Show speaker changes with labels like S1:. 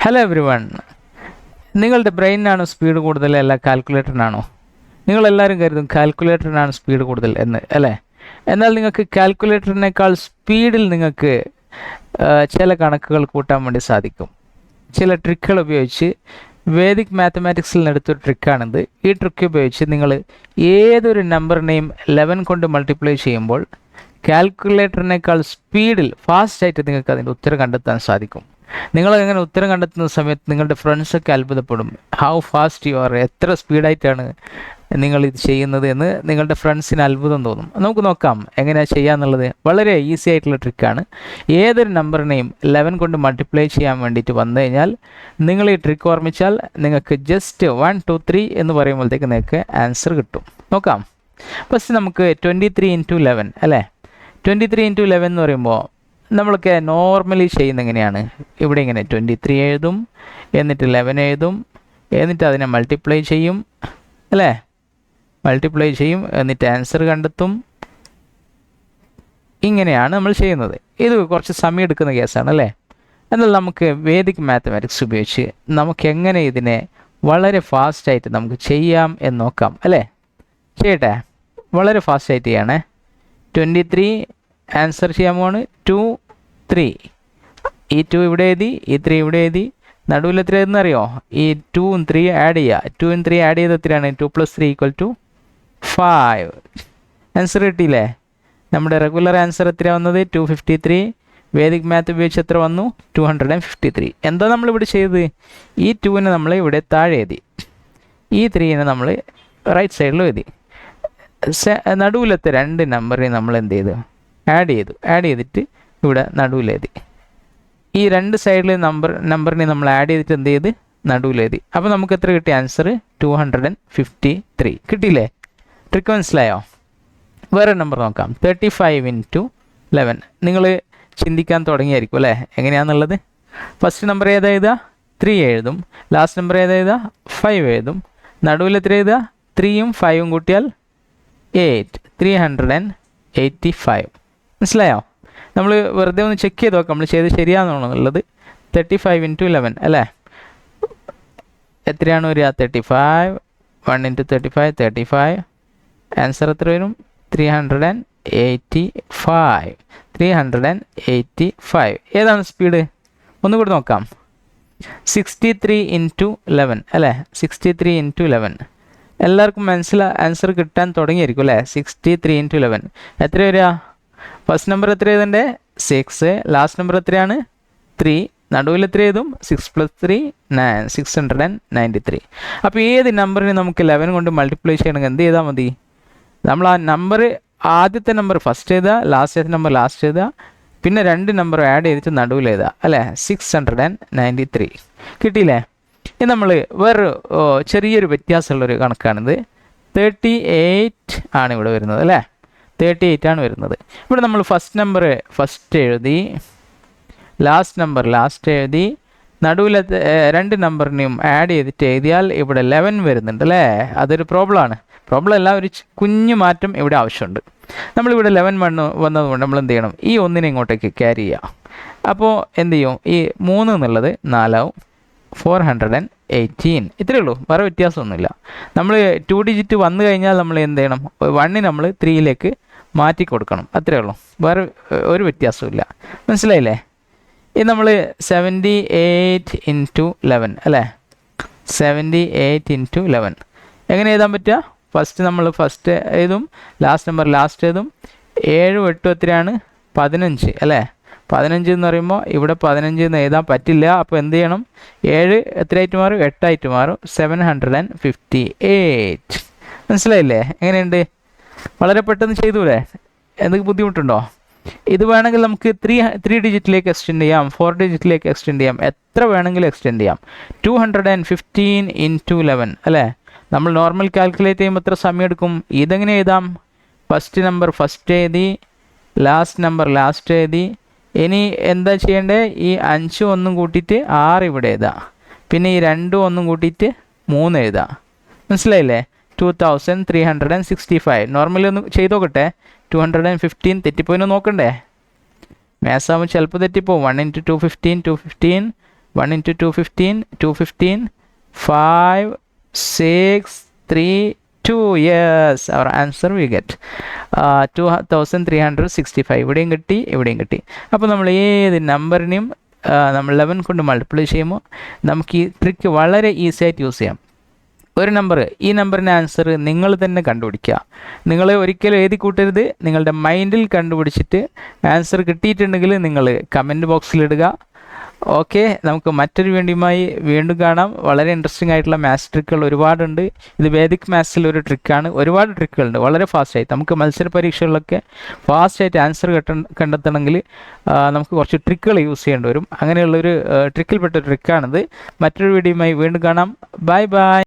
S1: Hello every one. നിങ്ങളുടെ ബ്രെയിനാണോ speed കൂടുതൽ അല്ല കാൽക്കുലേറ്ററിനാണോ? നിങ്ങളെല്ലാവരും കരുതും കാൽക്കുലേറ്ററിനാണ് സ്പീഡ് കൂടുതൽ എന്ന്, അല്ലേ? എന്നാൽ നിങ്ങൾക്ക് കാൽക്കുലേറ്ററിനേക്കാൾ സ്പീഡിൽ നിങ്ങൾക്ക് ചില കണക്കുകൾ കൂട്ടാൻ വേണ്ടി സാധിക്കും. ചില ട്രിക്കുകൾ ഉപയോഗിച്ച് വേദിക് മാത്തമാറ്റിക്സിൽ നിന്ന് എടുത്തൊരു ട്രിക്കാണിത്. ഈ ട്രിക്ക് ഉപയോഗിച്ച് നിങ്ങൾ ഏതൊരു നമ്പറിനെയും 11 കൊണ്ട് മൾട്ടിപ്ലൈ ചെയ്യുമ്പോൾ കാൽക്കുലേറ്ററിനേക്കാൾ സ്പീഡിൽ ഫാസ്റ്റായിട്ട് നിങ്ങൾക്ക് അതിൻ്റെ ഉത്തരം കണ്ടെത്താൻ സാധിക്കും. നിങ്ങളങ്ങനെ ഉത്തരം കണ്ടെത്തുന്ന സമയത്ത് നിങ്ങളുടെ ഫ്രണ്ട്സൊക്കെ അത്ഭുതപ്പെടും. ഹൗ ഫാസ്റ്റ് യു ആർ, എത്ര സ്പീഡായിട്ടാണ് നിങ്ങൾ ഇത് ചെയ്യുന്നത് എന്ന് നിങ്ങളുടെ ഫ്രണ്ട്സിന് അത്ഭുതം തോന്നും. നമുക്ക് നോക്കാം എങ്ങനെയാണ് ചെയ്യാന്നുള്ളത്. വളരെ ഈസി ആയിട്ടുള്ള ട്രിക്കാണ്. ഏതൊരു നമ്പറിനെയും 11 കൊണ്ട് മൾട്ടിപ്ലൈ ചെയ്യാൻ വേണ്ടിയിട്ട് വന്നു കഴിഞ്ഞാൽ നിങ്ങൾ ഈ ട്രിക്ക് ഓർമ്മിച്ചാൽ നിങ്ങൾക്ക് ജസ്റ്റ് 1 2 3 എന്ന് പറയുമ്പോഴത്തേക്ക് നിങ്ങൾക്ക് ആൻസർ കിട്ടും. നോക്കാം. ഫസ്റ്റ് നമുക്ക് 23 × 11 അല്ലേ? 23 × 11 എന്ന് പറയുമ്പോൾ നമ്മളൊക്കെ നോർമലി ചെയ്യുന്ന എങ്ങനെയാണ്? ഇവിടെ ഇങ്ങനെ 23 എഴുതും, എന്നിട്ട് 11 എഴുതും, എന്നിട്ട് അതിനെ മൾട്ടിപ്ലൈ ചെയ്യും, അല്ലേ? മൾട്ടിപ്ലൈ ചെയ്യും, എന്നിട്ട് ആൻസർ കണ്ടെത്തും. ഇങ്ങനെയാണ് നമ്മൾ ചെയ്യുന്നത്. ഇത് കുറച്ച് സമയം എടുക്കുന്ന കേസാണ്, അല്ലേ? എന്നാൽ നമുക്ക് വേദിക് മാത്തമാറ്റിക്സ് ഉപയോഗിച്ച് നമുക്ക് എങ്ങനെ ഇതിനെ വളരെ ഫാസ്റ്റായിട്ട് നമുക്ക് ചെയ്യാം എന്ന് നോക്കാം, അല്ലേ? ചെയ്യട്ടെ. വളരെ ഫാസ്റ്റായിട്ട് ചെയ്യണേ. 23 ആൻസർ ചെയ്യാൻ പോവാണ്. 2 3. ഈ 2 ഇവിടെ എഴുതി, ഈ 3 ഇവിടെ എഴുതി. നടുവിൽ എത്ര എഴുതുന്നറിയോ? ഈ 2 ഉം 3 ആഡ് ചെയ്യുക. 2 ഉം 3 ആഡ് ചെയ്ത് എത്രയാണ്? 2 + 3 = 5. ആൻസർ കിട്ടിയില്ലേ? നമ്മുടെ റെഗുലർ ആൻസർ എത്രയാണ് വന്നത്? 253. വേദിക് മാത്ത് ഉപയോഗിച്ച് എത്ര വന്നു? 253. എന്താ നമ്മളിവിടെ ചെയ്തത്? ഈ 2നെ നമ്മൾ ഇവിടെ താഴെ എഴുതി, ഈ 3നെ നമ്മൾ റൈറ്റ് സൈഡിലും എഴുതി. നടുവിലത്തെ 2 നമ്പറിനെ നമ്മൾ എന്ത് ചെയ്തു? ആഡ് ചെയ്തിട്ട് ഇവിടെ നടുവിലെഴുതി. ഈ 2 സൈഡിലെ നമ്പറിനെ നമ്മൾ ആഡ് ചെയ്തിട്ട് എന്ത് ചെയ്ത്? നടുവിലെഴുതി. അപ്പോൾ നമുക്ക് എത്ര കിട്ടി? ആൻസർ 253 കിട്ടിയില്ലേ? ട്രിക്ക് മനസ്സിലായോ? വേറെ നമ്പർ നോക്കാം. 35 × 11. നിങ്ങൾ ചിന്തിക്കാൻ തുടങ്ങിയായിരിക്കും, അല്ലേ? എങ്ങനെയാണെന്നുള്ളത്. ഫസ്റ്റ് നമ്പർ ഏതാ എഴുതുക? 3 എഴുതും. ലാസ്റ്റ് നമ്പർ ഏതാ എഴുതുക? 5 എഴുതും. നടുവിൽ എത്ര എഴുതുക? 3ഉം 5ഉം കൂട്ടിയാൽ 8. 385. മനസ്സിലായോ? നമ്മൾ വെറുതെ ഒന്ന് ചെക്ക് ചെയ്ത് നോക്കാം നമ്മൾ ചെയ്ത് ശരിയാണെന്നുള്ളത്. 35 × 11 അല്ലേ? എത്രയാണ് വരിക? 35. 1 × 35 35. ആൻസർ എത്ര വരും? 385. 385. ഏതാണ് സ്പീഡ്? ഒന്നുകൂടി നോക്കാം. 63 × 11 അല്ലേ? 63 × 11. എല്ലാവർക്കും ആൻസർ കിട്ടാൻ തുടങ്ങിയായിരിക്കും, അല്ലേ? 63 × 11 എത്ര വരിക? ഫസ്റ്റ് നമ്പർ എത്ര എഴുതണ്ടേ? 6. ലാസ്റ്റ് നമ്പർ എത്രയാണ്? 3. നടുവിൽ എത്ര എഴുതും? 6 + 3 9. 693. അപ്പോൾ ഏത് നമ്പറിനെ നമുക്ക് 11 കൊണ്ട് മൾട്ടിപ്ലൈ ചെയ്യണമെങ്കിൽ എന്ത് ചെയ്താൽ മതി? നമ്മൾ ആ നമ്പർ, ആദ്യത്തെ നമ്പർ ഫസ്റ്റ് എഴുതുക, ലാസ്റ്റത്തെ നമ്പർ ലാസ്റ്റ് എഴുതുക, പിന്നെ 2 നമ്പർ ആഡ് ചെയ്തിട്ട് നടുവിൽ എഴുതുക, അല്ലേ? 693 കിട്ടിയില്ലേ? ഇത് നമ്മൾ വേറൊരു ചെറിയൊരു വ്യത്യാസമുള്ളൊരു കണക്കാണിത്. 38 ആണ് ഇവിടെ വരുന്നത്, അല്ലേ? 38 ആണ് വരുന്നത്. ഇവിടെ നമ്മൾ ഫസ്റ്റ് നമ്പർ ഫസ്റ്റ് എഴുതി, ലാസ്റ്റ് നമ്പർ ലാസ്റ്റ് എഴുതി, നടുവിലത്തെ 2 നമ്പറിനെയും ആഡ് ചെയ്തിട്ട് എഴുതിയാൽ ഇവിടെ 11 വരുന്നുണ്ട്, അല്ലേ? അതൊരു പ്രോബ്ലമാണ്. പ്രോബ്ലം അല്ല, ഒരു കുഞ്ഞു മാറ്റം ഇവിടെ ആവശ്യമുണ്ട്. നമ്മളിവിടെ 11 വന്നതുകൊണ്ട് നമ്മൾ എന്ത് ചെയ്യണം? ഈ 1നെ ഇങ്ങോട്ടേക്ക് ക്യാരി ചെയ്യുക. അപ്പോൾ എന്ത് ചെയ്യും? ഈ 3 എന്നുള്ളത് 4 ആവും. 418. ഇത്രയേ ഉള്ളൂ, വേറെ വ്യത്യാസമൊന്നുമില്ല. നമ്മൾ 2 ഡിജിറ്റ് വന്നു കഴിഞ്ഞാൽ നമ്മൾ എന്ത് ചെയ്യണം? 1 നമ്മൾ 3യിലേക്ക് മാറ്റി കൊടുക്കണം, അത്രയേ ഉള്ളൂ. വേറെ ഒരു വ്യത്യാസമില്ല. മനസ്സിലായില്ലേ? ഇത് നമ്മൾ 78 × 11 അല്ലേ? 78 × 11 എങ്ങനെ എഴുതാൻ പറ്റുക? ഫസ്റ്റ് നമ്മൾ ഫസ്റ്റ് എഴുതും, ലാസ്റ്റ് നമ്പർ ലാസ്റ്റ് എഴുതും. 7 8 എത്രയാണ്? 15 അല്ലേ? 15 എന്ന് പറയുമ്പോൾ ഇവിടെ 15 എന്ന് എഴുതാൻ പറ്റില്ല. അപ്പോൾ എന്ത് ചെയ്യണം? 7 എത്രയായിട്ട് മാറും? 8 ആയിട്ട് മാറും. 758. മനസ്സിലായില്ലേ? എങ്ങനെയുണ്ട്? വളരെ പെട്ടെന്ന് ചെയ്തൂലേ? എന്തെങ്കിലും ബുദ്ധിമുട്ടുണ്ടോ? ഇത് വേണമെങ്കിൽ നമുക്ക് 3 ഡിജിറ്റിലേക്ക് എക്സ്റ്റെൻഡ് ചെയ്യാം, 4 ഡിജിറ്റിലേക്ക് എക്സ്റ്റെൻഡ് ചെയ്യാം, എത്ര വേണമെങ്കിലും എക്സ്റ്റെൻഡ് ചെയ്യാം. 215 × 11 അല്ലേ? നമ്മൾ നോർമൽ കാൽക്കുലേറ്റ് ചെയ്യുമ്പോൾ എത്ര സമയം എടുക്കും? ഇതെങ്ങനെ എഴുതാം? ഫസ്റ്റ് നമ്പർ ഫസ്റ്റ് എഴുതി, ലാസ്റ്റ് നമ്പർ ലാസ്റ്റ് എഴുതി. ഇനി എന്താ ചെയ്യേണ്ടത്? ഈ 5 1 കൂട്ടിയിട്ട് 6 ഇവിടെ എഴുതാം, പിന്നെ ഈ 2 1 കൂട്ടിയിട്ട് 3 എഴുതാം. മനസ്സിലായില്ലേ? 2365. നോർമലി ഒന്ന് ചെയ്ത് നോക്കട്ടെ. 215 തെറ്റിപ്പോയിന്ന് നോക്കണ്ടേ? മാത്സ് ആകുമ്പോൾ ചിലപ്പോൾ തെറ്റിപ്പോവും. 1 × 2 15. 1 into 215, 215, 5, 6, 3, 2. Yes, our answer we get 2365. ഇവിടെയും കിട്ടി, ഇവിടെയും കിട്ടി. അപ്പോൾ നമ്മൾ ഏത് നമ്പറിനെയും നമ്മൾ 11 കൊണ്ട് മൾട്ടിപ്ലൈ ചെയ്യുമ്പോൾ നമുക്ക് ഈ ട്രിക്ക് വളരെ ഈസി ആയിട്ട് യൂസ് ചെയ്യാം. ഒരു നമ്പർ, ഈ നമ്പറിൻ്റെ ആൻസർ നിങ്ങൾ തന്നെ കണ്ടുപിടിക്കുക. നിങ്ങൾ ഒരിക്കലും എഴുതി കൂട്ടരുത്. നിങ്ങളുടെ മൈൻഡിൽ കണ്ടുപിടിച്ചിട്ട് ആൻസർ കിട്ടിയിട്ടുണ്ടെങ്കിൽ നിങ്ങൾ കമൻറ്റ് ബോക്സിലിടുക. ഓക്കെ, നമുക്ക് മറ്റൊരു വീഡിയോയുമായി വീണ്ടും കാണാം. വളരെ ഇൻട്രസ്റ്റിംഗ് ആയിട്ടുള്ള മാത്സ് ട്രിക്കുകൾ ഒരുപാടുണ്ട്. ഇത് വേദിക് മാത്സിൽ ഒരു ട്രിക്കാണ്. ഒരുപാട് ട്രിക്കുകളുണ്ട് വളരെ ഫാസ്റ്റായിട്ട്. നമുക്ക് മത്സര പരീക്ഷകളിലൊക്കെ ഫാസ്റ്റായിട്ട് ആൻസർ കണ്ടെത്തണമെങ്കിൽ നമുക്ക് കുറച്ച് ട്രിക്കുകൾ യൂസ് ചെയ്യേണ്ടി വരും. അങ്ങനെയുള്ളൊരു ട്രിക്കിൽപ്പെട്ട ട്രിക്കാണിത്. മറ്റൊരു വീഡിയോയുമായി വീണ്ടും കാണാം. Bye bye.